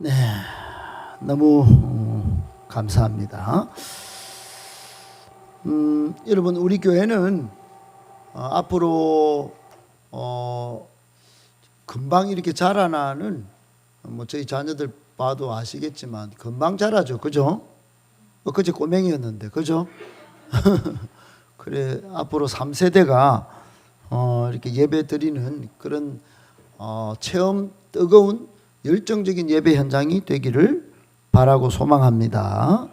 네, 너무 감사합니다. 여러분, 우리 교회는 앞으로 금방 이렇게 자라나는, 저희 자녀들 봐도 아시겠지만 금방 자라죠, 그죠? 그제 꼬맹이였는데, 그죠? 그래, 앞으로 3세대가 이렇게 예배 드리는 그런 체험, 뜨거운 열정적인 예배 현장이 되기를 바라고 소망합니다.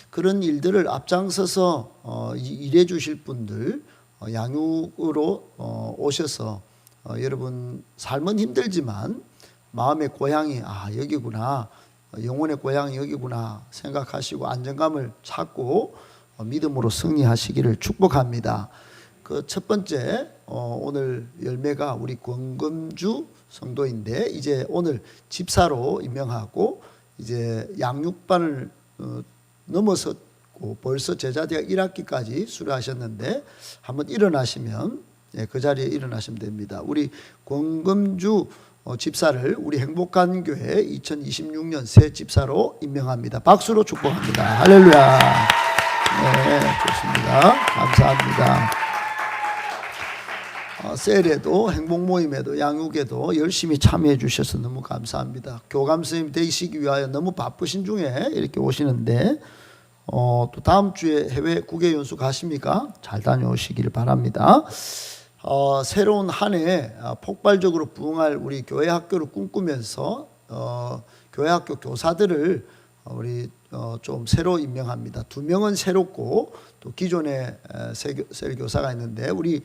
그런 일들을 앞장서서 일해 주실 분들, 양육으로 오셔서 여러분 삶은 힘들지만 마음의 고향이 여기구나, 영혼의 고향이 여기구나 생각하시고 안정감을 찾고 믿음으로 승리하시기를 축복합니다. 그 첫 번째 오늘 열매가 우리 권금주 성도인데, 이제 오늘 집사로 임명하고 이제 양육반을 넘어섰고 벌써 제자대학 1학기까지 수료하셨는데, 한번 일어나시면, 그 자리에 일어나시면 됩니다. 우리 권금주 집사를 우리 행복한 교회 2026년 새 집사로 임명합니다. 박수로 축복합니다. 할렐루야. 네, 좋습니다. 감사합니다. 셀에도, 행복모임에도, 양육에도 열심히 참여해 주셔서 너무 감사합니다. 교감 선생님 되시기 위하여 너무 바쁘신 중에 이렇게 오시는데, 또 다음 주에 해외 국외 연수 가십니까? 잘 다녀오시길 바랍니다. 새로운 한 해 폭발적으로 부흥할 우리 교회 학교를 꿈꾸면서 교회 학교 교사들을 우리 좀 새로 임명합니다. 2명은 새롭고 또 기존에 셀 교사가 있는데, 우리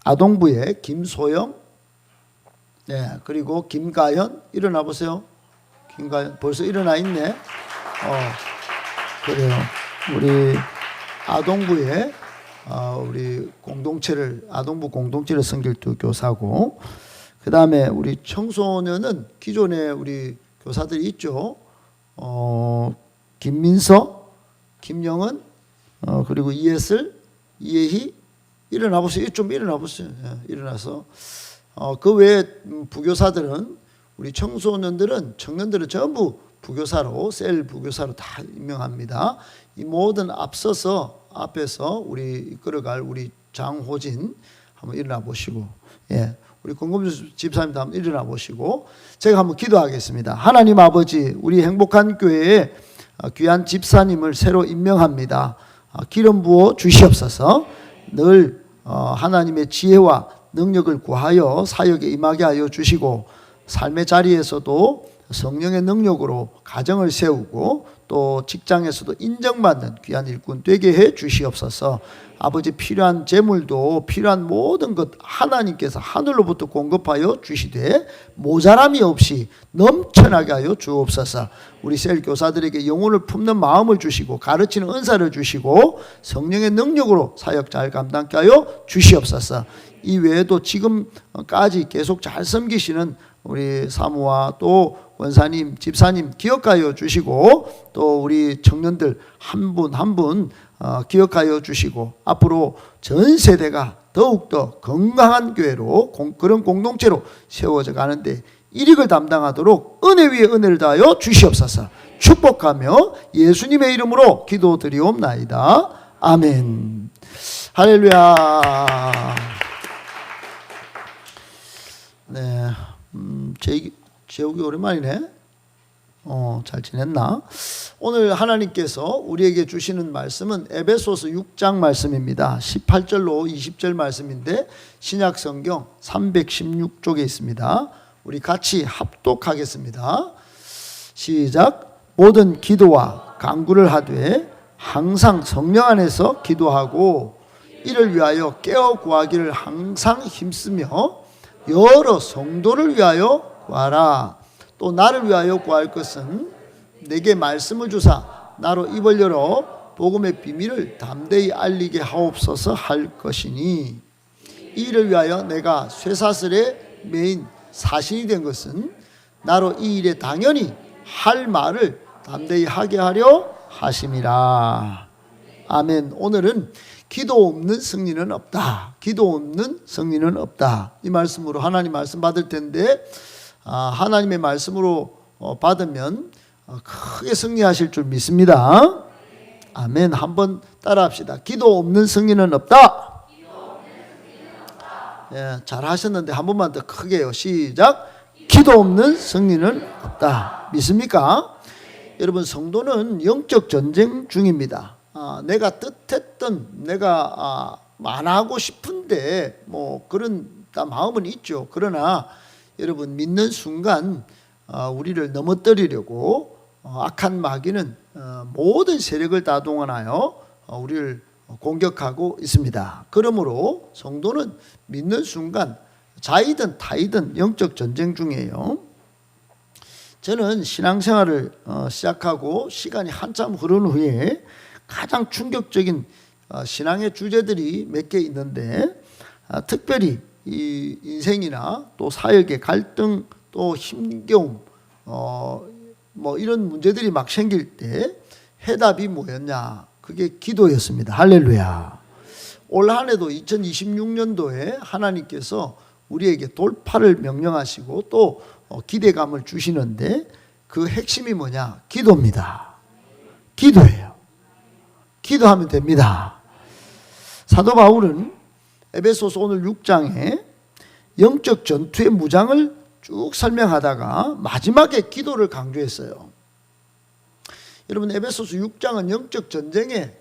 아동부의 김소영, 네, 그리고 김가연, 일어나 보세요. 김가연 벌써 일어나 있네. 그래요. 우리 아동부의 우리 공동체를, 아동부 공동체를 섬길 2 교사고, 그 다음에 우리 청소년은 기존에 우리 교사들이 있죠. 김민서, 김영은, 그리고 이예슬, 이예희, 일어나 보세요. 좀 일어나 보세요. 일어나서. 그 외에 부교사들은, 우리 청소년들은, 청년들은 전부 부교사로, 셀 부교사로 다 임명합니다. 이 모든 앞에서 우리 이끌어갈 우리 장호진 한번 일어나 보시고, 우리 권금주 집사님도 한번 일어나 보시고, 제가 한번 기도하겠습니다. 하나님 아버지, 우리 행복한 교회에 귀한 집사님을 새로 임명합니다. 기름 부어 주시옵소서. 늘 하나님의 지혜와 능력을 구하여 사역에 임하게 하여 주시고, 삶의 자리에서도 성령의 능력으로 가정을 세우고 또 직장에서도 인정받는 귀한 일꾼 되게 해 주시옵소서. 아버지, 필요한 재물도 필요한 모든 것 하나님께서 하늘로부터 공급하여 주시되 모자람이 없이 넘쳐나게 하여 주옵소서. 우리 셀 교사들에게 영혼을 품는 마음을 주시고 가르치는 은사를 주시고 성령의 능력으로 사역 잘 감당케 하여 주시옵소서. 이 외에도 지금까지 계속 잘 섬기시는 우리 사모와 또 원사님, 집사님 기억하여 주시고, 또 우리 청년들 한 분 한 분 기억하여 주시고, 앞으로 전 세대가 더욱더 건강한 교회로, 그런 공동체로 세워져 가는데 일익을 담당하도록 은혜 위에 은혜를 다하여 주시옵소서. 축복하며 예수님의 이름으로 기도드리옵나이다. 아멘. 할렐루야. 네, 재욱이 오랜만이네. 잘 지냈나? 오늘 하나님께서 우리에게 주시는 말씀은 에베소서 6장 말씀입니다. 18절로 20절 말씀인데 신약성경 316쪽에 있습니다. 우리 같이 합독하겠습니다. 시작. 모든 기도와 간구를 하되 항상 성령 안에서 기도하고 이를 위하여 깨어 구하기를 항상 힘쓰며 여러 성도를 위하여 구하라. 또 나를 위하여 구할 것은 내게 말씀을 주사 나로 입을 열어 복음의 비밀을 담대히 알리게 하옵소서 할 것이니, 이를 위하여 내가 쇠사슬에 매인 사신이 된 것은 나로 이 일에 당연히 할 말을 담대히 하게 하려 하심이라. 아멘. 오늘은 기도 없는 승리는 없다. 기도 없는 승리는 없다. 이 말씀으로 하나님 말씀 받을 텐데, 하나님의 말씀으로 받으면 크게 승리하실 줄 믿습니다. 아멘. 한번 따라합시다. 기도 없는 승리는 없다. 예, 잘 하셨는데 한 번만 더 크게요. 시작. 기도 없는 승리는 없다. 믿습니까? 여러분, 성도는 영적 전쟁 중입니다. 내가 뜻했던, 내가 안 하고 싶은데 뭐 그런 마음은 있죠. 그러나 여러분, 믿는 순간 우리를 넘어뜨리려고 악한 마귀는 모든 세력을 다 동원하여 우리를 공격하고 있습니다. 그러므로 성도는 믿는 순간 자이든 타이든 영적 전쟁 중이에요. 저는 신앙생활을 시작하고 시간이 한참 흐른 후에 가장 충격적인 신앙의 주제들이 몇 개 있는데, 특별히 이 인생이나 또 사역의 갈등, 또 힘겨움, 뭐 이런 문제들이 막 생길 때 해답이 뭐였냐? 그게 기도였습니다. 할렐루야. 올 한 해도 2026년도에 하나님께서 우리에게 돌파를 명령하시고 또 기대감을 주시는데, 그 핵심이 뭐냐? 기도입니다. 기도예요. 기도하면 됩니다. 사도 바울은 에베소서 오늘 6장에 영적 전투의 무장을 쭉 설명하다가 마지막에 기도를 강조했어요. 여러분, 에베소서 6장은 영적 전쟁에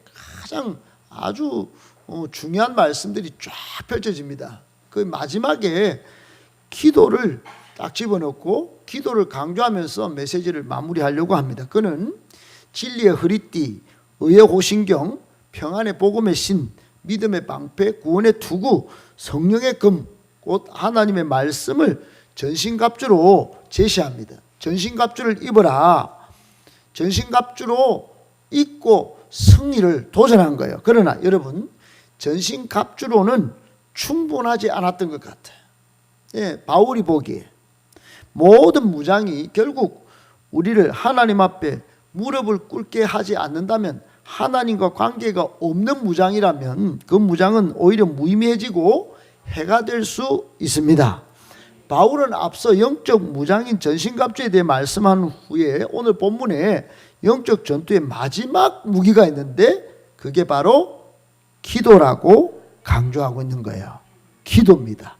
가장 아주 중요한 말씀들이 쫙 펼쳐집니다. 그 마지막에 기도를 딱 집어넣고 기도를 강조하면서 메시지를 마무리하려고 합니다. 그는 진리의 허리띠, 의의 호신경, 평안의 복음의 신, 믿음의 방패, 구원의 투구, 성령의 금, 곧 하나님의 말씀을 전신갑주로 제시합니다. 전신갑주를 입어라. 전신갑주로 입고 승리를 도전한 거예요. 그러나 여러분, 전신갑주로는 충분하지 않았던 것 같아요. 예, 바울이 보기에 모든 무장이 결국 우리를 하나님 앞에 무릎을 꿇게 하지 않는다면, 하나님과 관계가 없는 무장이라면 그 무장은 오히려 무의미해지고 해가 될 수 있습니다. 바울은 앞서 영적 무장인 전신갑주에 대해 말씀한 후에 오늘 본문에 영적 전투의 마지막 무기가 있는데, 그게 바로 기도라고 강조하고 있는 거예요. 기도입니다.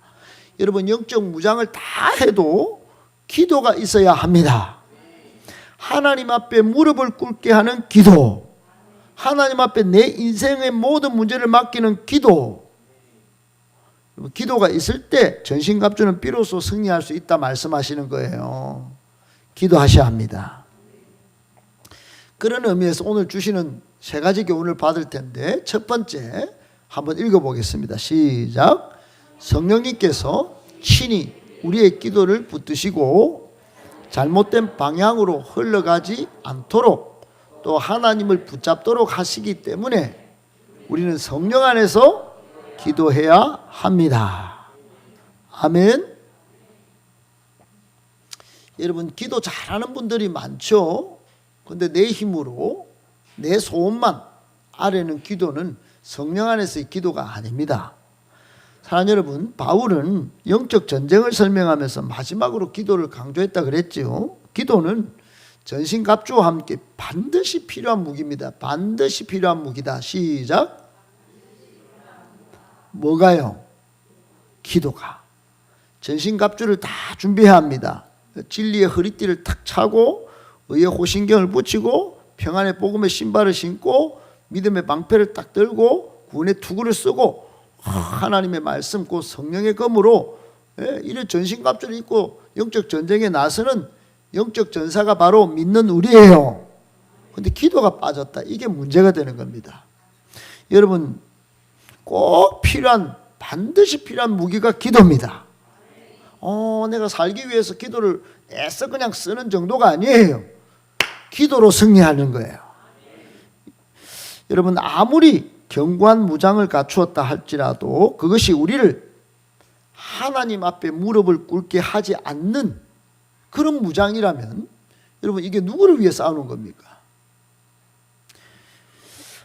여러분, 영적 무장을 다 해도 기도가 있어야 합니다. 하나님 앞에 무릎을 꿇게 하는 기도, 하나님 앞에 내 인생의 모든 문제를 맡기는 기도, 기도가 있을 때 전신갑주는 비로소 승리할 수 있다 말씀하시는 거예요. 기도하셔야 합니다. 그런 의미에서 오늘 주시는 세 가지 교훈을 받을 텐데, 첫 번째 한번 읽어보겠습니다. 시작. 성령님께서 친히 우리의 기도를 붙드시고 잘못된 방향으로 흘러가지 않도록 또 하나님을 붙잡도록 하시기 때문에 우리는 성령 안에서 기도해야 합니다. 아멘. 여러분, 기도 잘하는 분들이 많죠. 근데 내 힘으로 내 소원만 아뢰는 기도는 성령 안에서의 기도가 아닙니다. 사랑하는 여러분, 바울은 영적 전쟁을 설명하면서 마지막으로 기도를 강조했다 그랬죠. 기도는 전신갑주와 함께 반드시 필요한 무기입니다. 반드시 필요한 무기다. 시작. 뭐가요? 기도가. 전신갑주를 다 준비해야 합니다. 진리의 허리띠를 탁 차고 의의 호신경을 붙이고 평안의 복음의 신발을 신고 믿음의 방패를 딱 들고 구원의 투구를 쓰고 하나님의 말씀, 곧 성령의 검으로 이런 전신갑주를 입고 영적 전쟁에 나서는 영적 전사가 바로 믿는 우리예요. 그런데 기도가 빠졌다. 이게 문제가 되는 겁니다. 여러분, 꼭 필요한, 반드시 필요한 무기가 기도입니다. 내가 살기 위해서 기도를 애써 그냥 쓰는 정도가 아니에요. 기도로 승리하는 거예요. 여러분, 아무리 견고한 무장을 갖추었다 할지라도 그것이 우리를 하나님 앞에 무릎을 꿇게 하지 않는 그런 무장이라면, 여러분, 이게 누구를 위해 싸우는 겁니까?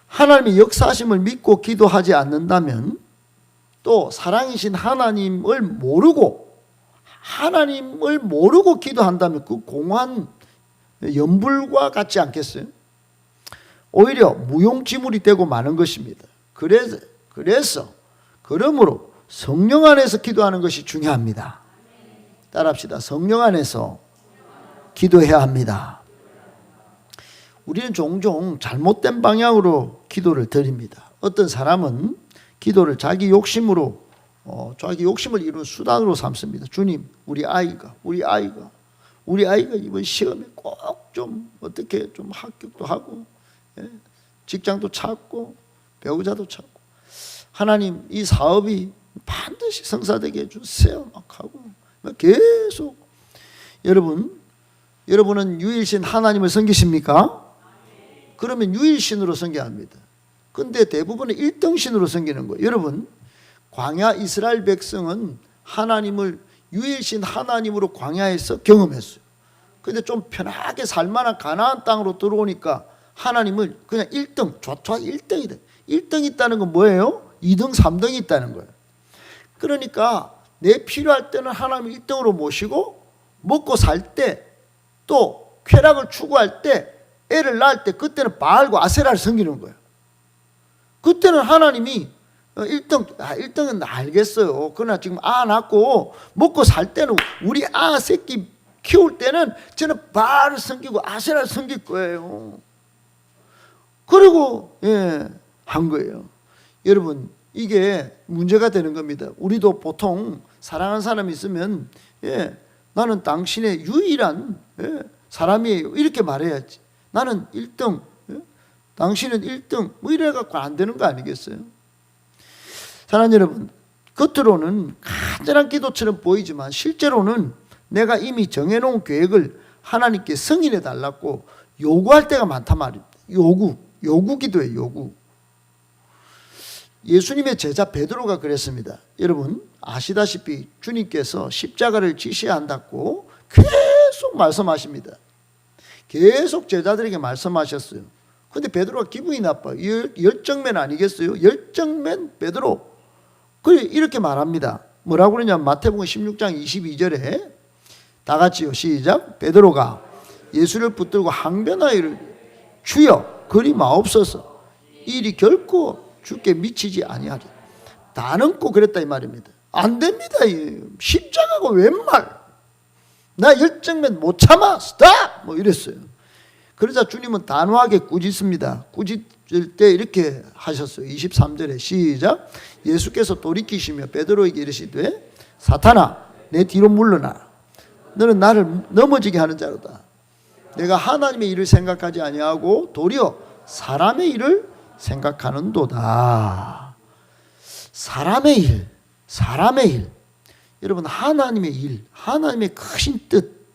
하나님의 역사하심을 믿고 기도하지 않는다면, 또 사랑이신 하나님을 모르고 하나님을 모르고 기도한다면 그 공허한 연불과 같지 않겠어요? 오히려 무용지물이 되고 마는 것입니다. 그러므로 성령 안에서 기도하는 것이 중요합니다. 따라합시다. 성령 안에서 기도해야 합니다. 우리는 종종 잘못된 방향으로 기도를 드립니다. 어떤 사람은 기도를 자기 욕심을 이루는 수단으로 삼습니다. 주님, 우리 아이가 이번 시험에 꼭 좀 어떻게 좀 합격도 하고, 직장도 찾고, 배우자도 찾고, 하나님 이 사업이 반드시 성사되게 해주세요. 막 하고 계속. 여러분은 유일신 하나님을 섬기십니까? 그러면 유일신으로 섬겨야 합니다. 근데 대부분은 1등신으로 섬기는 거예요. 여러분, 광야 이스라엘 백성은 하나님을 유일신 하나님으로 광야에서 경험했어요. 근데 좀 편하게 살만한 가나안 땅으로 들어오니까 하나님을 그냥 1등, 좌 1등이 돼. 1등이 있다는 건 뭐예요? 2등, 3등이 있다는 거예요. 그러니까 내 필요할 때는 하나님을 1등으로 모시고, 먹고 살 때, 또 쾌락을 추구할 때, 애를 낳을 때, 그때는 바알과 아세라를 섬기는 거예요. 그때는 하나님이 1등은 알겠어요. 그러나 지금 낳고 먹고 살 때는, 우리 새끼 키울 때는 저는 바알을 섬기고 아세라를 섬길 거예요. 그리고 한 거예요. 여러분, 이게 문제가 되는 겁니다. 우리도 보통 사랑하는 사람이 있으면 나는 당신의 유일한 사람이에요, 이렇게 말해야지. 나는 1등, 당신은 1등, 뭐 이래갖고 안 되는 거 아니겠어요? 사랑하는 여러분, 겉으로는 간절한 기도처럼 보이지만 실제로는 내가 이미 정해놓은 계획을 하나님께 승인해 달라고 요구할 때가 많단 말입니다. 요구 기도예요. 요구. 예수님의 제자 베드로가 그랬습니다. 여러분 아시다시피 주님께서 십자가를 지셔야 한다고 계속 말씀하십니다. 계속 제자들에게 말씀하셨어요. 근데 베드로가 기분이 나빠요. 열정맨 아니겠어요? 열정맨 베드로. 그래 이렇게 말합니다. 뭐라고 그러냐면 마태복음 16장 22절에 다 같이요, 시작. 베드로가 예수를 붙들고 항변하이를 주여 그리 마옵소서, 일이 결코 주께 미치지 아니하리. 나는 꼭 그랬다 이 말입니다. 안 됩니다. 십자가가 웬 말? 나 열정맨 못 참아. 스탑! 뭐 이랬어요. 그러자 주님은 단호하게 꾸짖습니다. 꾸짖을 때 이렇게 하셨어요. 23절에 시작. 예수께서 돌이키시며 베드로에게 이르시되 사탄아 내 뒤로 물러나라. 너는 나를 넘어지게 하는 자로다. 내가 하나님의 일을 생각하지 아니하고 도리어 사람의 일을 생각하는도다. 사람의 일. 여러분 하나님의 일, 하나님의 크신 뜻,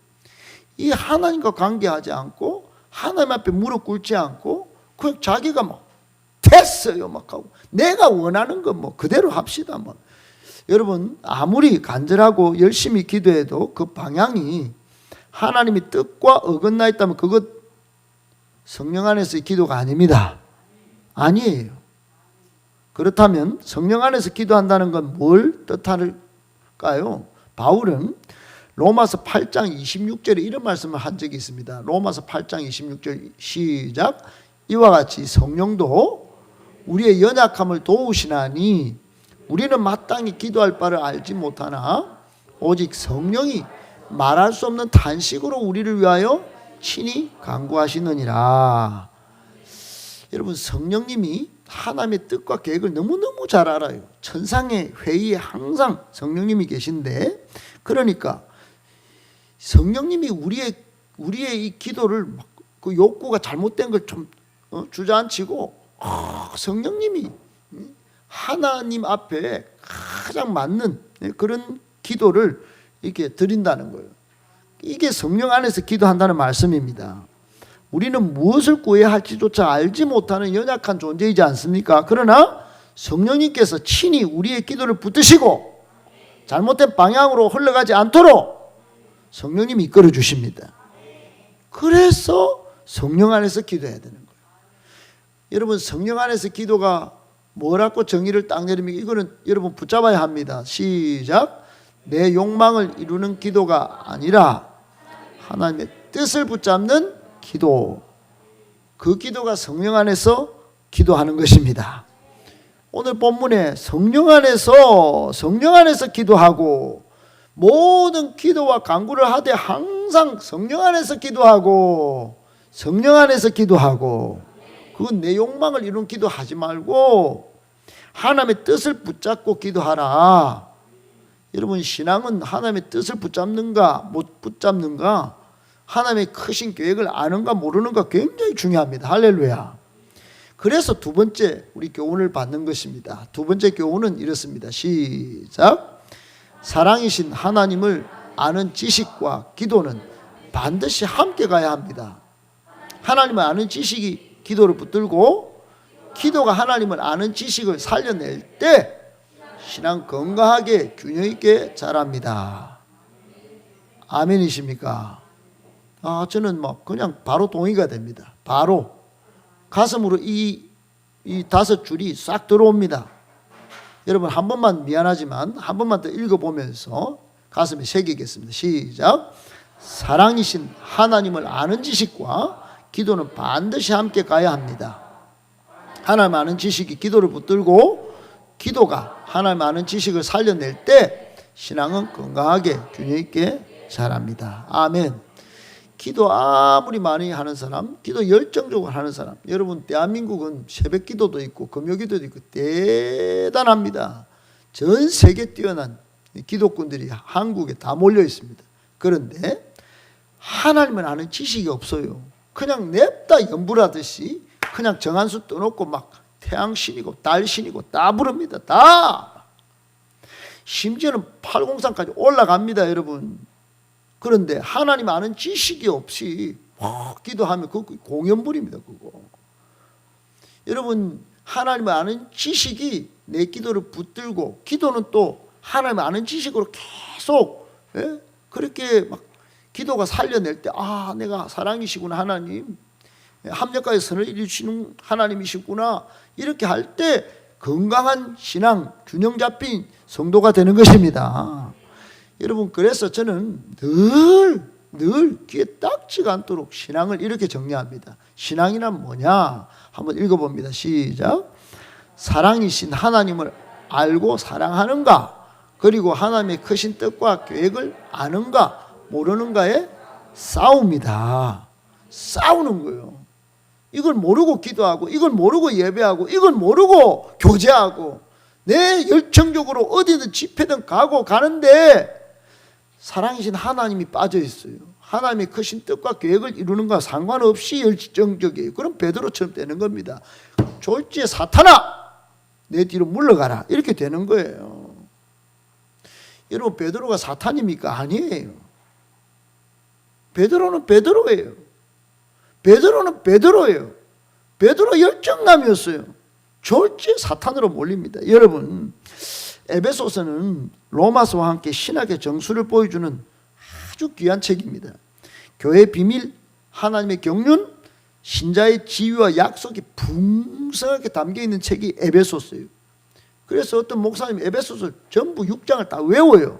이 하나님과 관계하지 않고 하나님 앞에 무릎 꿇지 않고 그냥 자기가 뭐 됐어요 막 하고 내가 원하는 건 뭐 그대로 합시다 뭐. 여러분 아무리 간절하고 열심히 기도해도 그 방향이 하나님의 뜻과 어긋나 있다면 그것 성령 안에서의 기도가 아닙니다. 아니에요. 그렇다면 성령 안에서 기도한다는 건 뭘 뜻할까요? 바울은 로마서 8장 26절에 이런 말씀을 한 적이 있습니다. 로마서 8장 26절 시작. 이와 같이 성령도 우리의 연약함을 도우시나니 우리는 마땅히 기도할 바를 알지 못하나 오직 성령이 말할 수 없는 탄식으로 우리를 위하여 친히 간구하시느니라. 여러분 성령님이 하나님의 뜻과 계획을 너무너무 잘 알아요. 천상의 회의에 항상 성령님이 계신데, 그러니까 성령님이 우리의 이 기도를 그 욕구가 잘못된 걸 좀 주저앉히고 성령님이 하나님 앞에 가장 맞는 그런 기도를 이렇게 드린다는 거예요. 이게 성령 안에서 기도한다는 말씀입니다. 우리는 무엇을 구해야 할지조차 알지 못하는 연약한 존재이지 않습니까? 그러나 성령님께서 친히 우리의 기도를 붙드시고 잘못된 방향으로 흘러가지 않도록 성령님이 이끌어 주십니다. 그래서 성령 안에서 기도해야 되는 거예요. 여러분 성령 안에서 기도가 뭐라고 정의를 딱 내립니까? 이거는 여러분 붙잡아야 합니다. 시작. 내 욕망을 이루는 기도가 아니라 하나님의 뜻을 붙잡는 기도, 그 기도가 성령 안에서 기도하는 것입니다. 오늘 본문에 성령 안에서 기도하고, 모든 기도와 간구를 하되 항상 성령 안에서 기도하고, 그건 내 욕망을 이루는 기도하지 말고 하나님의 뜻을 붙잡고 기도하라. 여러분, 신앙은 하나님의 뜻을 붙잡는가 못 붙잡는가, 하나님의 크신 계획을 아는가 모르는가 굉장히 중요합니다. 할렐루야. 그래서 두 번째 우리 교훈을 받는 것입니다. 두 번째 교훈은 이렇습니다. 시작. 사랑이신 하나님을 아는 지식과 기도는 반드시 함께 가야 합니다. 하나님을 아는 지식이 기도를 붙들고, 기도가 하나님을 아는 지식을 살려낼 때 신앙 건강하게 균형 있게 자랍니다. 아멘이십니까? 저는 그냥 바로 동의가 됩니다. 바로 가슴으로 이 5줄이 싹 들어옵니다. 여러분, 한 번만, 미안하지만 한 번만 더 읽어보면서 가슴에 새기겠습니다. 시작. 사랑이신 하나님을 아는 지식과 기도는 반드시 함께 가야 합니다. 하나님 아는 지식이 기도를 붙들고, 기도가 하나님 아는 지식을 살려낼 때 신앙은 건강하게 균형 있게 자랍니다. 아멘. 기도 아무리 많이 하는 사람, 기도 열정적으로 하는 사람, 여러분, 대한민국은 새벽 기도도 있고 금요 기도도 있고 대단합니다. 전 세계 뛰어난 기도꾼들이 한국에 다 몰려 있습니다. 그런데 하나님을 아는 지식이 없어요. 그냥 냅다 연불하듯이 그냥 정한수 떠놓고 막 태양신이고 달신이고 다 부릅니다. 다. 심지어는 803까지 올라갑니다, 여러분. 그런데 하나님 아는 지식이 없이 막 기도하면 그거 공연불입니다, 그거. 여러분, 하나님을 아는 지식이 내 기도를 붙들고, 기도는 또 하나님 아는 지식으로 계속 그렇게 막 기도가 살려낼 때, 내가 사랑이시구나 하나님, 합력하여 선을 이루시는 하나님이시구나, 이렇게 할 때 건강한 신앙, 균형 잡힌 성도가 되는 것입니다. 여러분, 그래서 저는 늘 귀에 딱지가 않도록 신앙을 이렇게 정리합니다. 신앙이란 뭐냐? 한번 읽어봅니다. 시작. 사랑이신 하나님을 알고 사랑하는가, 그리고 하나님의 크신 뜻과 계획을 아는가 모르는가의 싸움이다. 싸우는 거예요. 이걸 모르고 기도하고, 이걸 모르고 예배하고, 이걸 모르고 교제하고, 내 열정적으로 어디든 집회든 가는데 사랑이신 하나님이 빠져 있어요. 하나님의 크신 뜻과 계획을 이루는 것과 상관없이 열정적이에요. 그럼 베드로처럼 되는 겁니다. 졸지에 사탄아, 내 뒤로 물러가라, 이렇게 되는 거예요. 여러분, 베드로가 사탄입니까? 아니에요. 베드로는 베드로예요. 베드로 열정남이었어요. 졸지에 사탄으로 몰립니다. 여러분, 에베소서는 로마서와 함께 신학의 정수를 보여주는 아주 귀한 책입니다. 교회의 비밀, 하나님의 경륜, 신자의 지위와 약속이 풍성하게 담겨있는 책이 에베소서예요. 그래서 어떤 목사님이 에베소서 전부 6장을 다 외워요.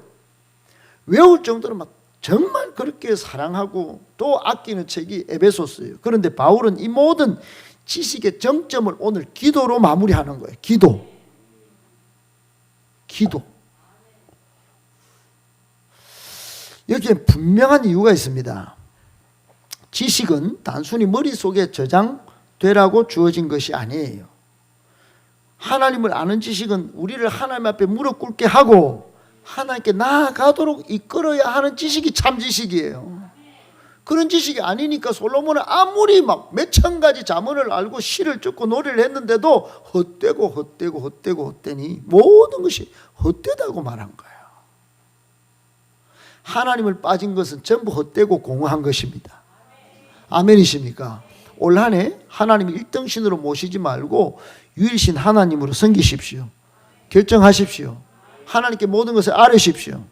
외울 정도로 막 정말 그렇게 사랑하고 또 아끼는 책이 에베소서예요. 그런데 바울은 이 모든 지식의 정점을 오늘 기도로 마무리하는 거예요. 기도. 여기에 분명한 이유가 있습니다. 지식은 단순히 머릿속에 저장되라고 주어진 것이 아니에요. 하나님을 아는 지식은 우리를 하나님 앞에 무릎 꿇게 하고 하나님께 나아가도록 이끌어야 하는 지식이 참 지식이에요. 그런 지식이 아니니까 솔로몬은 아무리 막 몇천 가지 자문을 알고 시를 듣고 노래를 했는데도 헛되니 모든 것이 헛되다고 말한 거예요. 하나님을 빠진 것은 전부 헛되고 공허한 것입니다. 아멘이십니까? 올 한 해 하나님을 1등신으로 모시지 말고 유일신 하나님으로 섬기십시오. 결정하십시오. 하나님께 모든 것을 아뢰십시오.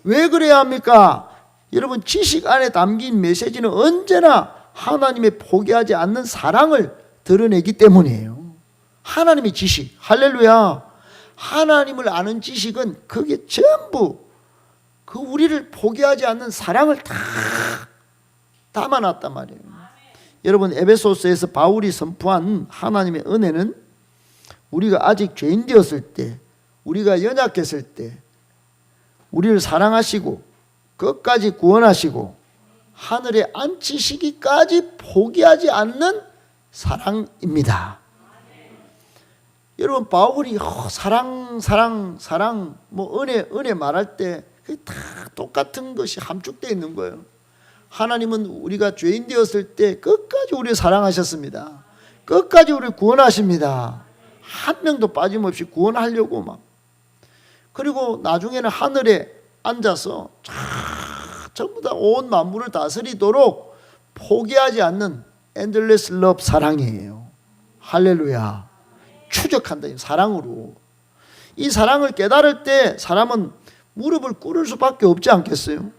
왜 그래야 합니까? 여러분, 지식 안에 담긴 메시지는 언제나 하나님의 포기하지 않는 사랑을 드러내기 때문이에요. 하나님의 지식, 할렐루야. 하나님을 아는 지식은 그게 전부 그 우리를 포기하지 않는 사랑을 다 담아놨단 말이에요. 여러분, 에베소서에서 바울이 선포한 하나님의 은혜는 우리가 아직 죄인 되었을 때, 우리가 연약했을 때 우리를 사랑하시고 끝까지 구원하시고 하늘에 앉히시기까지 포기하지 않는 사랑입니다. 여러분, 바울이 사랑 뭐 은혜 말할 때 다 똑같은 것이 함축되어 있는 거예요. 하나님은 우리가 죄인 되었을 때 끝까지 우리를 사랑하셨습니다. 끝까지 우리를 구원하십니다. 한 명도 빠짐없이 구원하려고 막. 그리고 나중에는 하늘에 앉아서 전부 다 온 만물을 다스리도록 포기하지 않는 endless love 사랑이에요. 할렐루야. 추적한다, 사랑으로. 이 사랑을 깨달을 때 사람은 무릎을 꿇을 수밖에 없지 않겠어요?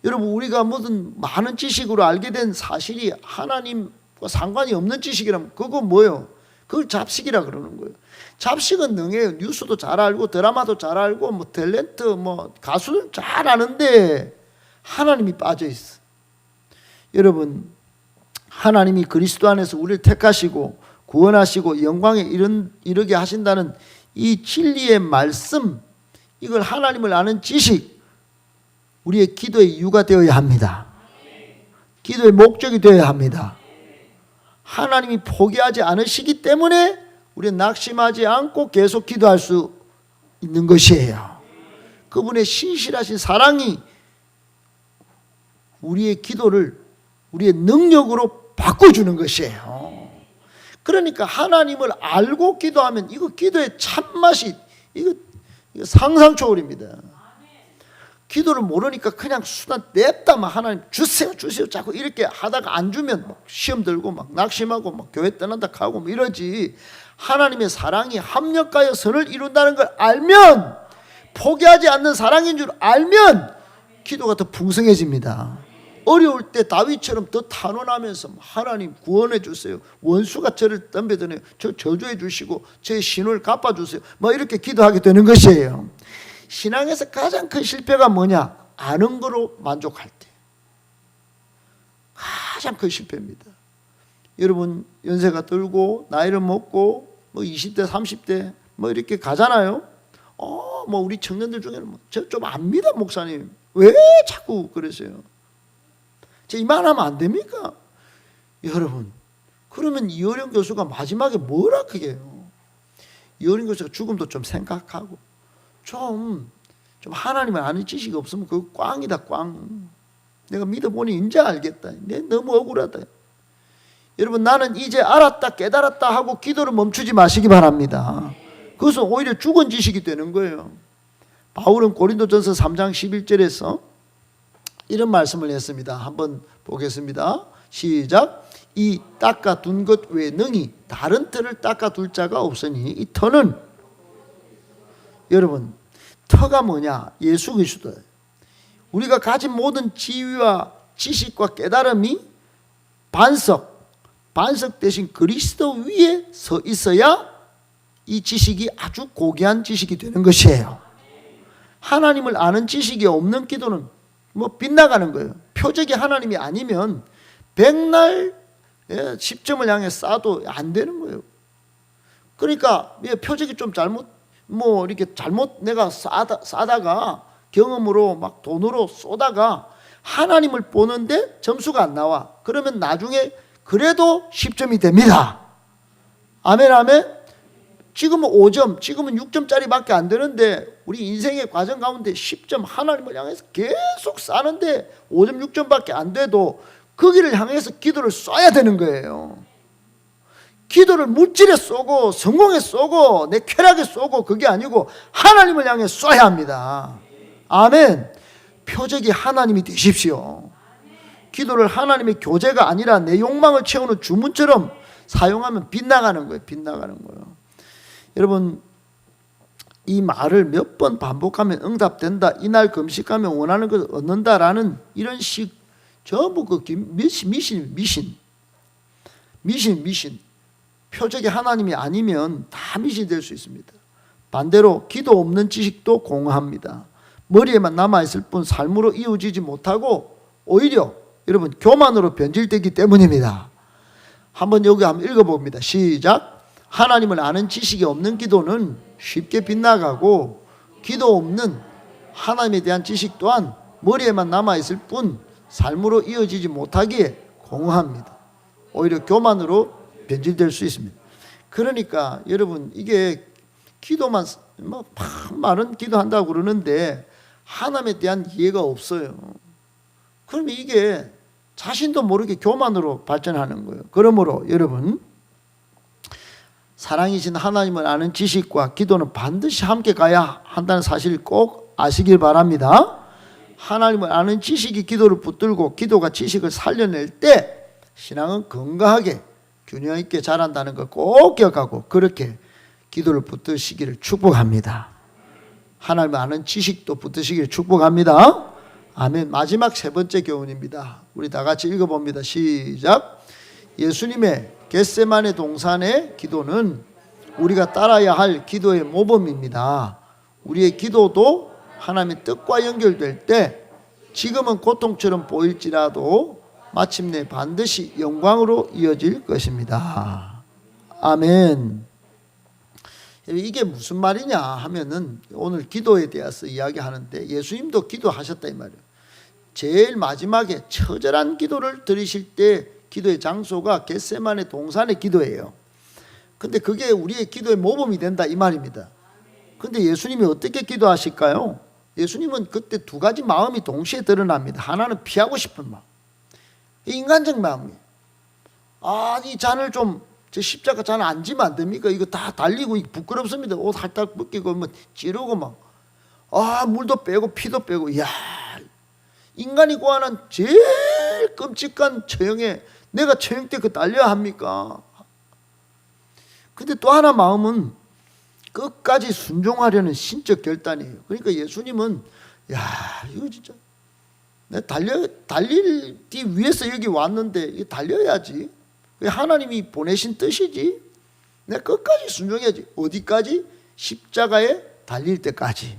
여러분, 우리가 무슨 많은 지식으로 알게 된 사실이 하나님과 상관이 없는 지식이라면 그건 뭐예요? 그걸 잡식이라 그러는 거예요. 잡식은 능해요. 뉴스도 잘 알고 드라마도 잘 알고 뭐 탤런트 뭐 가수는 잘 아는데 하나님이 빠져 있어. 여러분, 하나님이 그리스도 안에서 우리를 택하시고 구원하시고 영광에 이르게 하신다는 이 진리의 말씀, 이걸 하나님을 아는 지식, 우리의 기도의 이유가 되어야 합니다. 기도의 목적이 되어야 합니다. 하나님이 포기하지 않으시기 때문에 우리는 낙심하지 않고 계속 기도할 수 있는 것이에요. 그분의 신실하신 사랑이 우리의 기도를 우리의 능력으로 바꿔주는 것이에요. 그러니까 하나님을 알고 기도하면 이거 기도의 참맛이 이거 상상 초월입니다. 기도를 모르니까 그냥 수단 냅다만 하나님 주세요 자꾸 이렇게 하다가 안 주면 막 시험 들고 막 낙심하고 막 교회 떠난다 하고 뭐 이러지. 하나님의 사랑이 합력하여 선을 이룬다는 걸 알면, 포기하지 않는 사랑인 줄 알면 기도가 더 풍성해집니다. 어려울 때 다윗처럼 더 탄원하면서 하나님 구원해 주세요. 원수가 저를 덤벼드네요. 저 저주해 주시고 제 신을 갚아주세요. 뭐 이렇게 기도하게 되는 것이에요. 신앙에서 가장 큰 실패가 뭐냐? 아는 거로 만족할 때. 가장 큰 실패입니다. 여러분, 연세가 들고 나이를 먹고 뭐 20대 30대 뭐 이렇게 가잖아요. 뭐 우리 청년들 중에는 뭐 저 좀 압니다, 목사님. 왜 자꾸 그러세요? 저 이만하면 안 됩니까? 여러분, 그러면 이어령 교수가 마지막에 뭐라 그게요? 이어령 교수가 죽음도 좀 생각하고 좀 하나님을 아는 지식이 없으면 그거 꽝이다, 꽝. 내가 믿어보니 이제 알겠다. 내 너무 억울하다. 여러분, 나는 이제 알았다, 깨달았다 하고 기도를 멈추지 마시기 바랍니다. 그것은 오히려 죽은 지식이 되는 거예요. 바울은 고린도전서 3장 11절에서 이런 말씀을 했습니다. 한번 보겠습니다. 시작. 이 닦아둔 것 외에 능히 다른 터를 닦아둘 자가 없으니 이 터는, 여러분, 터가 뭐냐? 예수 그리스도예요. 우리가 가진 모든 지위와 지식과 깨달음이 반석 대신 그리스도 위에 서 있어야 이 지식이 아주 고귀한 지식이 되는 것이에요. 하나님을 아는 지식이 없는 기도는 뭐 빗나가는 거예요. 표적이 하나님이 아니면 백날 10점을 향해 쏴도 안 되는 거예요. 그러니까 표적이 좀 잘못 뭐 이렇게 잘못 내가 쏴다가 경험으로 막 돈으로 쏘다가 하나님을 보는데 점수가 안 나와. 그러면 나중에 그래도 10점이 됩니다. 아멘, 아멘. 지금은 5점, 지금은 6점짜리밖에 안 되는데 우리 인생의 과정 가운데 10점 하나님을 향해서 계속 싸는데 5점, 6점밖에 안 돼도 거기를 향해서 기도를 쏴야 되는 거예요. 기도를 물질에 쏘고 성공에 쏘고 내 쾌락에 쏘고 그게 아니고 하나님을 향해 쏴야 합니다. 아멘. 표적이 하나님이 되십시오. 기도를 하나님의 교재가 아니라 내 욕망을 채우는 주문처럼 사용하면 빗나가는 거예요. 빗나가는 거예요. 여러분, 이 말을 몇 번 반복하면 응답된다. 이날 금식하면 원하는 것을 얻는다라는 이런 식 전부 그 미신. 표적이 하나님이 아니면 다 미신이 될 수 있습니다. 반대로 기도 없는 지식도 공허합니다. 머리에만 남아있을 뿐 삶으로 이어지지 못하고 오히려 여러분 교만으로 변질되기 때문입니다. 한번 여기 한번 읽어봅니다. 시작. 하나님을 아는 지식이 없는 기도는 쉽게 빗나가고 기도 없는 하나님에 대한 지식 또한 머리에만 남아있을 뿐 삶으로 이어지지 못하기에 공허합니다. 오히려 교만으로 변질될 수 있습니다. 그러니까 여러분 이게 기도만 막 많은 기도한다고 그러는데 하나님에 대한 이해가 없어요. 그러면 이게 자신도 모르게 교만으로 발전하는 거예요. 그러므로 여러분 사랑이신 하나님을 아는 지식과 기도는 반드시 함께 가야 한다는 사실을 꼭 아시길 바랍니다. 하나님을 아는 지식이 기도를 붙들고 기도가 지식을 살려낼 때 신앙은 건강하게 균형 있게 자란다는 걸 꼭 기억하고 그렇게 기도를 붙드시기를 축복합니다. 하나님을 아는 지식도 붙드시기를 축복합니다. 아멘. 마지막 세 번째 교훈입니다. 우리 다 같이 읽어봅니다. 시작. 예수님의 겟세마네 동산의 기도는 우리가 따라야 할 기도의 모범입니다. 우리의 기도도 하나님의 뜻과 연결될 때 지금은 고통처럼 보일지라도 마침내 반드시 영광으로 이어질 것입니다. 아멘. 이게 무슨 말이냐 하면은 오늘 기도에 대해서 이야기하는데 예수님도 기도하셨다 이 말이에요. 제일 마지막에 처절한 기도를 드리실 때 기도의 장소가 겟세마네 동산의 기도예요. 근데 그게 우리의 기도의 모범이 된다 이 말입니다. 근데 예수님이 어떻게 기도하실까요? 예수님은 그때 두 가지 마음이 동시에 드러납니다. 하나는 피하고 싶은 마음, 인간적 마음이에요. 이 잔을 좀, 저 십자가 잔 안 지면 안 됩니까? 이거 다 달리고 부끄럽습니다. 옷 살짝 벗기고 뭐 찌르고 막 물도 빼고 피도 빼고. 이야, 인간이 구하는 제일 끔찍한 처형에 내가 처형 때 그 달려야 합니까? 근데 또 하나 마음은 끝까지 순종하려는 신적 결단이에요. 그러니까 예수님은 이거 진짜 내가 달리기 위해서 여기 왔는데 이거 달려야지. 하나님이 보내신 뜻이지. 내가 끝까지 순종해야지. 어디까지? 십자가에 달릴 때까지.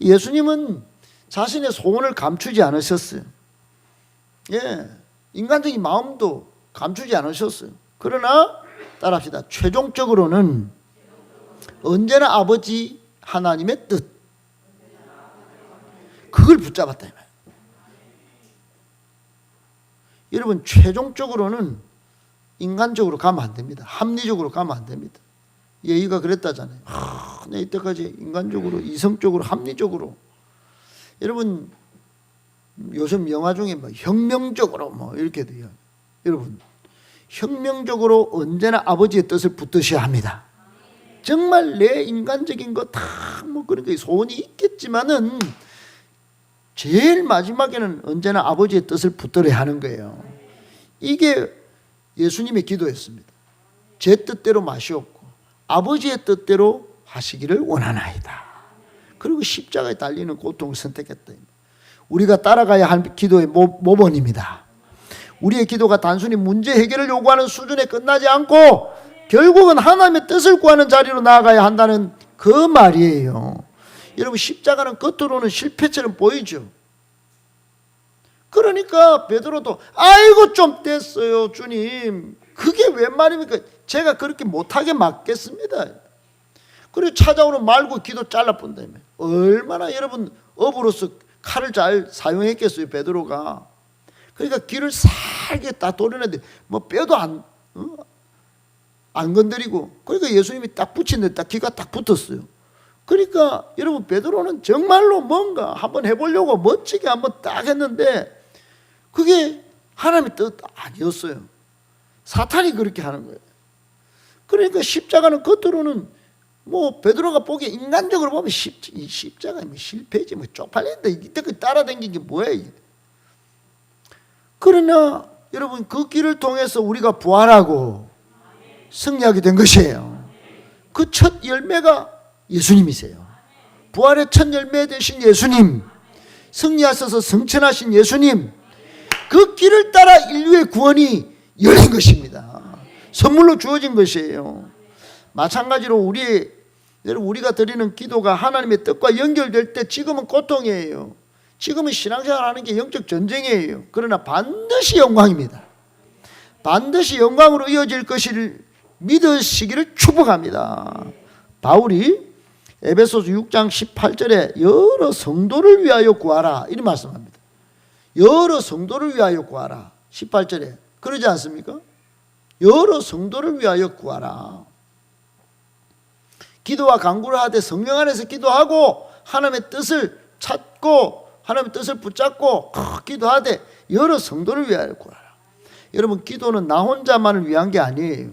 예수님은 자신의 소원을 감추지 않으셨어요. 인간적인 마음도 감추지 않으셨어요. 그러나 따라합시다. 최종적으로는 언제나 아버지 하나님의 뜻, 그걸 붙잡았다 이 말이에요. 여러분 최종적으로는 인간적으로 가면 안 됩니다. 합리적으로 가면 안 됩니다. 예의가 그랬다잖아요. 내 이때까지 인간적으로, 이성적으로, 합리적으로. 여러분 요즘 영화 중에 혁명적으로 이렇게 돼요. 여러분 혁명적으로 언제나 아버지의 뜻을 붙드셔야 합니다. 정말 내 인간적인 거 다 그러니까 소원이 있겠지만은 제일 마지막에는 언제나 아버지의 뜻을 붙들어야 하는 거예요. 이게 예수님의 기도였습니다. 제 뜻대로 마시옵고 아버지의 뜻대로 하시기를 원하나이다. 그리고 십자가에 달리는 고통을 선택했다. 우리가 따라가야 할 기도의 모범입니다. 우리의 기도가 단순히 문제 해결을 요구하는 수준에 끝나지 않고 결국은 하나님의 뜻을 구하는 자리로 나아가야 한다는 그 말이에요. 여러분 십자가는 겉으로는 실패처럼 보이죠. 그러니까 베드로도 아이고 좀 됐어요 주님. 그게 웬 말입니까? 제가 그렇게 못하게 막겠습니다. 그리고 찾아오는 말고 기도 잘라본다며. 얼마나 여러분 업으로서 칼을 잘 사용했겠어요 베드로가. 그러니까 귀를 살게 딱 도려내는데 뼈도 안 건드리고. 그러니까 예수님이 딱 붙이는데 딱 귀가 딱 붙었어요. 그러니까 여러분 베드로는 정말로 뭔가 한번 해보려고 멋지게 한번 딱 했는데 그게 하나님의 뜻 아니었어요. 사탄이 그렇게 하는 거예요. 그러니까 십자가는 겉으로는 베드로가 보기에 인간적으로 보면 십자가 실패지 쪽팔린데 이때까지 따라다닌 게 뭐야 이게. 그러나 여러분 그 길을 통해서 우리가 부활하고 승리하게 된 것이에요. 그 첫 열매가 예수님이세요. 부활의 첫 열매 되신 예수님, 승리하셔서 성천하신 예수님, 그 길을 따라 인류의 구원이 열린 것입니다. 선물로 주어진 것이에요. 마찬가지로 우리의 여러분, 우리가 드리는 기도가 하나님의 뜻과 연결될 때 지금은 고통이에요. 지금은 신앙생활 하는 게 영적 전쟁이에요. 그러나 반드시 영광입니다. 반드시 영광으로 이어질 것을 믿으시기를 축복합니다. 바울이 에베소서 6장 18절에 여러 성도를 위하여 구하라 이런 말씀합니다. 여러 성도를 위하여 구하라. 18절에 그러지 않습니까? 여러 성도를 위하여 구하라. 기도와 간구를 하되 성령 안에서 기도하고 하나님의 뜻을 찾고 하나님의 뜻을 붙잡고 기도하되 여러 성도를 위하여 구하라. 여러분, 기도는 나 혼자만을 위한 게 아니에요.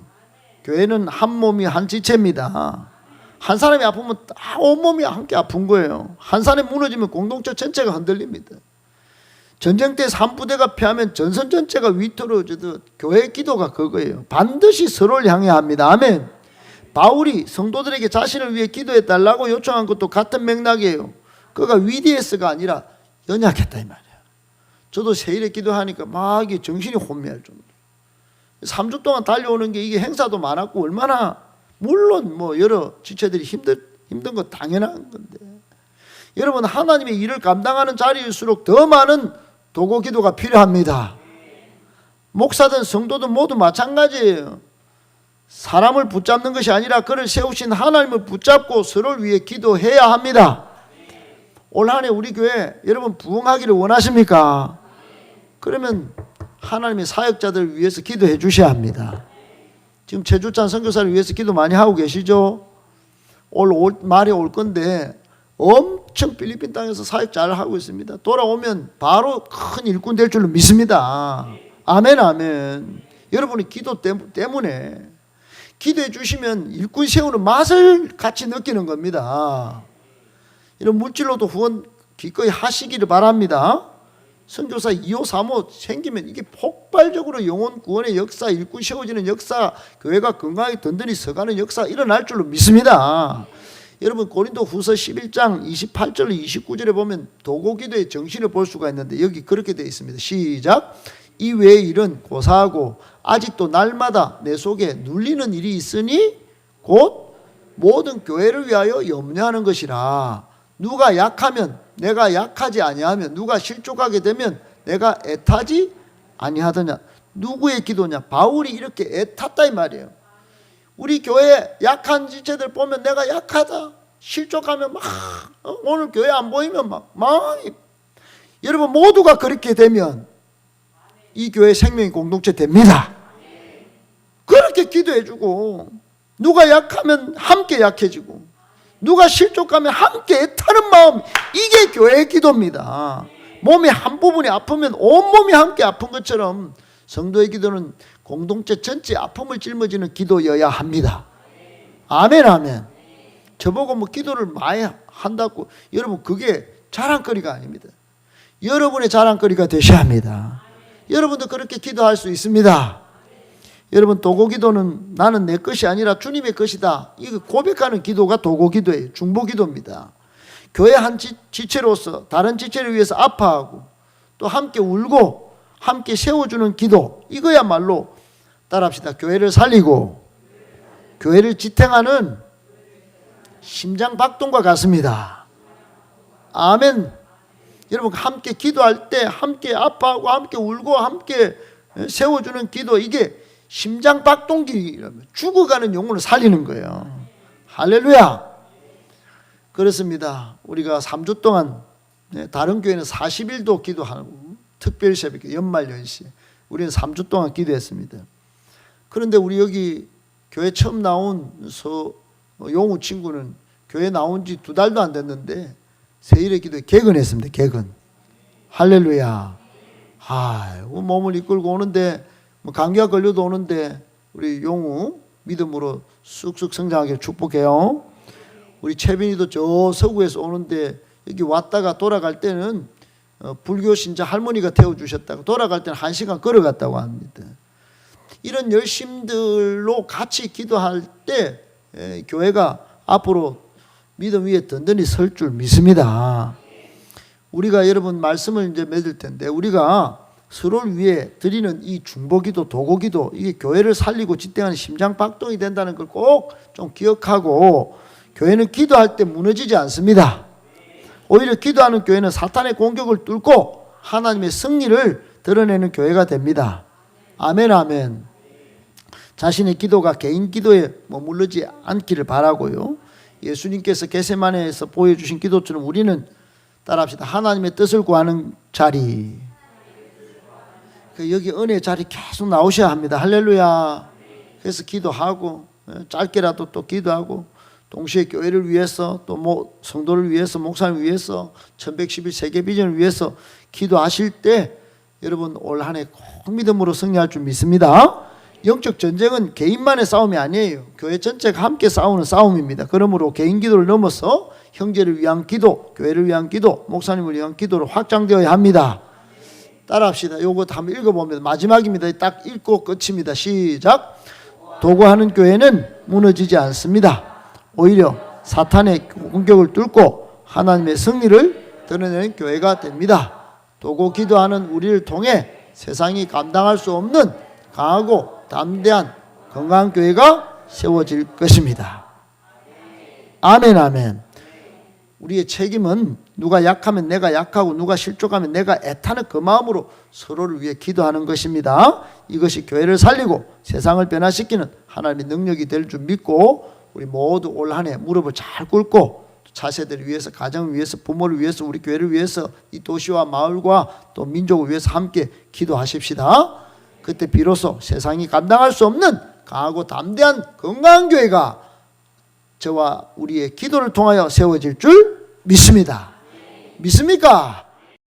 교회는 한 몸이 한 지체입니다. 한 사람이 아프면 다 온몸이 함께 아픈 거예요. 한 사람이 무너지면 공동체 전체가 흔들립니다. 전쟁 때 한 부대가 패하면 전선 전체가 위태로워지듯 교회의 기도가 그거예요. 반드시 서로를 향해야 합니다. 아멘. 바울이 성도들에게 자신을 위해 기도해 달라고 요청한 것도 같은 맥락이에요. 그가 위대했어가 아니라 연약했다 이 말이에요. 저도 세일에 기도하니까 막 이게 정신이 혼미할 정도. 3주 동안 달려오는 게 이게 행사도 많았고 얼마나, 물론 뭐 여러 지체들이 힘든 거 당연한 건데, 여러분, 하나님의 일을 감당하는 자리일수록 더 많은 도고 기도가 필요합니다. 목사든 성도든 모두 마찬가지예요. 사람을 붙잡는 것이 아니라 그를 세우신 하나님을 붙잡고 서로를 위해 기도해야 합니다. 올 한 해 우리 교회 여러분 부흥하기를 원하십니까? 그러면 하나님의 사역자들을 위해서 기도해 주셔야 합니다. 지금 최주찬 선교사를 위해서 기도 많이 하고 계시죠? 올 말에 올 건데 엄청 필리핀 땅에서 사역 잘 하고 있습니다. 돌아오면 바로 큰 일꾼 될 줄로 믿습니다. 아멘, 아멘. 여러분이 기도 때문에 기도해 주시면 일꾼 세우는 맛을 같이 느끼는 겁니다. 이런 물질로도 후원 기꺼이 하시기를 바랍니다. 선교사 2호 3호 생기면 이게 폭발적으로 영혼 구원의 역사, 일꾼 세워지는 역사, 교회가 건강하게 든든히 서가는 역사 일어날 줄로 믿습니다. 여러분, 고린도 후서 11장 28절 29절에 보면 도고기도의 정신을 볼 수가 있는데 여기 그렇게 되어 있습니다. 시작. 이 외의 일은 고사하고 아직도 날마다 내 속에 눌리는 일이 있으니 곧 모든 교회를 위하여 염려하는 것이라. 누가 약하면 내가 약하지 아니하면, 누가 실족하게 되면 내가 애타지 아니하더냐. 누구의 기도냐? 바울이 이렇게 애탔다 이 말이에요. 우리 교회 약한 지체들 보면 내가 약하다, 실족하면 막 오늘 교회 안 보이면 막 여러분, 모두가 그렇게 되면 이 교회 생명의 공동체 됩니다. 그렇게 기도해주고, 누가 약하면 함께 약해지고, 누가 실족하면 함께 애타는 마음, 이게 교회의 기도입니다. 몸의 한 부분이 아프면 온몸이 함께 아픈 것처럼 성도의 기도는 공동체 전체 아픔을 짊어지는 기도여야 합니다. 아멘, 아멘. 저보고 뭐 기도를 많이 한다고, 여러분 그게 자랑거리가 아닙니다. 여러분의 자랑거리가 되셔야 합니다. 여러분도 그렇게 기도할 수 있습니다. 여러분, 도고기도는 나는 내 것이 아니라 주님의 것이다, 이거 고백하는 기도가 도고기도예요. 중보기도입니다. 교회 한 지체로서 다른 지체를 위해서 아파하고 또 함께 울고 함께 세워주는 기도, 이거야말로 따라합시다. 교회를 살리고 교회를 지탱하는 심장박동과 같습니다. 아멘. 여러분, 함께 기도할 때 함께 아파하고 함께 울고 함께 세워주는 기도, 이게 심장박동기라면 죽어가는 영혼을 살리는 거예요. 할렐루야. 그렇습니다. 우리가 3주 동안, 다른 교회는 40일도 기도하고 특별 새벽 연말 연시에 우리는 3주 동안 기도했습니다. 그런데 우리 여기 교회 처음 나온 용우 친구는 교회 나온 지 2달도 안 됐는데 세일의 기도에 개근했습니다. 개근. 할렐루야. 몸을 이끌고 오는데 감기가 걸려도 오는데 우리 용우 믿음으로 쑥쑥 성장하게 축복해요. 우리 채빈이도 저 서구에서 오는데 여기 왔다가 돌아갈 때는 불교 신자 할머니가 태워주셨다고, 돌아갈 때는 1시간 걸어갔다고 합니다. 이런 열심들로 같이 기도할 때 교회가 앞으로 믿음 위에 든든히 설 줄 믿습니다. 우리가 여러분 말씀을 이제 맺을 텐데, 우리가 서로를 위해 드리는 이 중보기도, 도고기도, 이게 교회를 살리고 지탱하는 심장박동이 된다는 걸 꼭 좀 기억하고, 교회는 기도할 때 무너지지 않습니다. 오히려 기도하는 교회는 사탄의 공격을 뚫고 하나님의 승리를 드러내는 교회가 됩니다. 아멘, 아멘. 자신의 기도가 개인 기도에 머무르지 않기를 바라고요. 예수님께서 겟세마네에서 보여주신 기도처럼 우리는 따라합시다. 하나님의 뜻을 구하는 자리. 여기 은혜의 자리 계속 나오셔야 합니다. 할렐루야. 그래서 기도하고 짧게라도 또 기도하고 동시에 교회를 위해서 또 성도를 위해서 목사님을 위해서 1111 세계 비전을 위해서 기도하실 때 여러분 올 한 해 꼭 믿음으로 승리할 줄 믿습니다. 영적 전쟁은 개인만의 싸움이 아니에요. 교회 전체가 함께 싸우는 싸움입니다. 그러므로 개인 기도를 넘어서 형제를 위한 기도, 교회를 위한 기도, 목사님을 위한 기도로 확장되어야 합니다. 따라합시다. 요거 한번 읽어보면 마지막입니다. 딱 읽고 끝입니다. 시작. 도구하는 교회는 무너지지 않습니다. 오히려 사탄의 공격을 뚫고 하나님의 승리를 드러내는 교회가 됩니다. 도구 기도하는 우리를 통해 세상이 감당할 수 없는 강하고 담대한 건강한 교회가 세워질 것입니다. 아멘, 아멘. 우리의 책임은 누가 약하면 내가 약하고 누가 실족하면 내가 애타는 그 마음으로 서로를 위해 기도하는 것입니다. 이것이 교회를 살리고 세상을 변화시키는 하나님의 능력이 될 줄 믿고 우리 모두 올 한 해 무릎을 잘 꿇고 자세들을 위해서, 가정을 위해서, 부모를 위해서, 우리 교회를 위해서, 이 도시와 마을과 또 민족을 위해서 함께 기도하십시다. 그때 비로소 세상이 감당할 수 없는 강하고 담대한 건강한 교회가 저와 우리의 기도를 통하여 세워질 줄 믿습니다. 믿습니까?